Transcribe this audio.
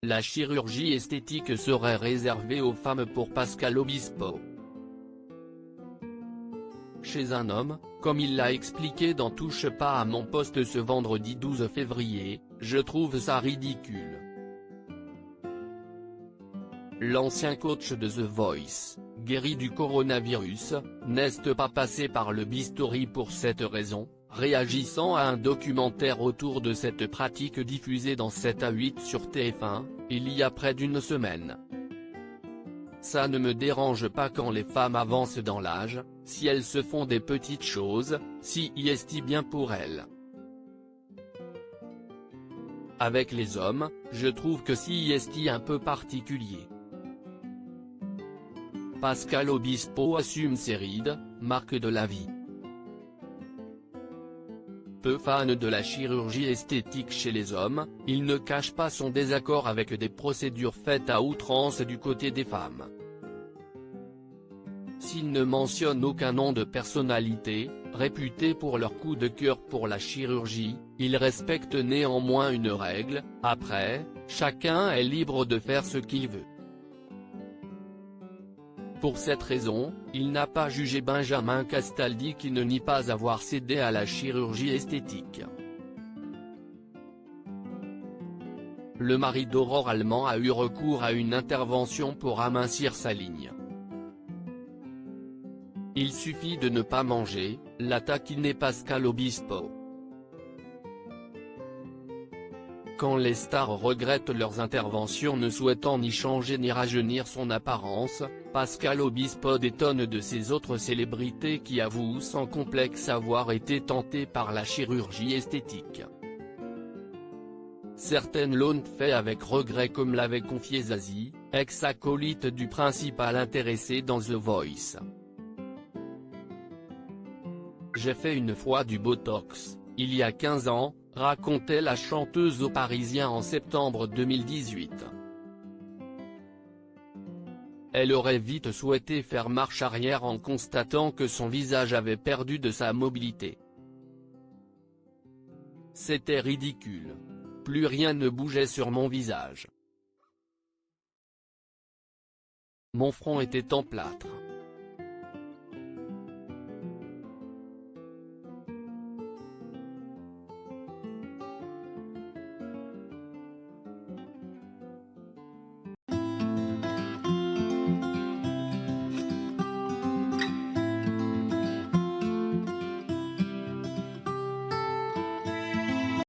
La chirurgie esthétique serait réservée aux femmes pour Pascal Obispo. Chez un homme, comme il l'a expliqué dans Touche pas à mon poste ce vendredi 12 février, je trouve ça ridicule. L'ancien coach de The Voice, guéri du coronavirus, n'est pas passé par le bistouri pour cette raison, réagissant à un documentaire autour de cette pratique diffusé dans 7 à 8 sur TF1, il y a près d'une semaine. Ça ne me dérange pas quand les femmes avancent dans l'âge, si elles se font des petites choses, si est bien pour elles. Avec les hommes, je trouve que si est un peu particulier. Pascal Obispo assume ses rides, marque de la vie. Peu fan de la chirurgie esthétique chez les hommes, il ne cache pas son désaccord avec des procédures faites à outrance du côté des femmes. S'il ne mentionne aucun nom de personnalité, réputés pour leur coup de cœur pour la chirurgie, il respecte néanmoins une règle: après, chacun est libre de faire ce qu'il veut. Pour cette raison, il n'a pas jugé Benjamin Castaldi qui ne nie pas avoir cédé à la chirurgie esthétique. Le mari d'Aurore Allemand a eu recours à une intervention pour amincir sa ligne. Il suffit de ne pas manger, l'a taquiné Pascal Obispo. Quand les stars regrettent leurs interventions ne souhaitant ni changer ni rajeunir son apparence, Pascal Obispo détonne de ces autres célébrités qui avouent sans complexe avoir été tentées par la chirurgie esthétique. Certaines l'ont fait avec regret comme l'avait confié Zazie, ex-acolyte du principal intéressé dans The Voice. J'ai fait une fois du Botox, il y a 15 ans, racontait la chanteuse au Parisien en septembre 2018. Elle aurait vite souhaité faire marche arrière en constatant que son visage avait perdu de sa mobilité. C'était ridicule. Plus rien ne bougeait sur mon visage. Mon front était en plâtre.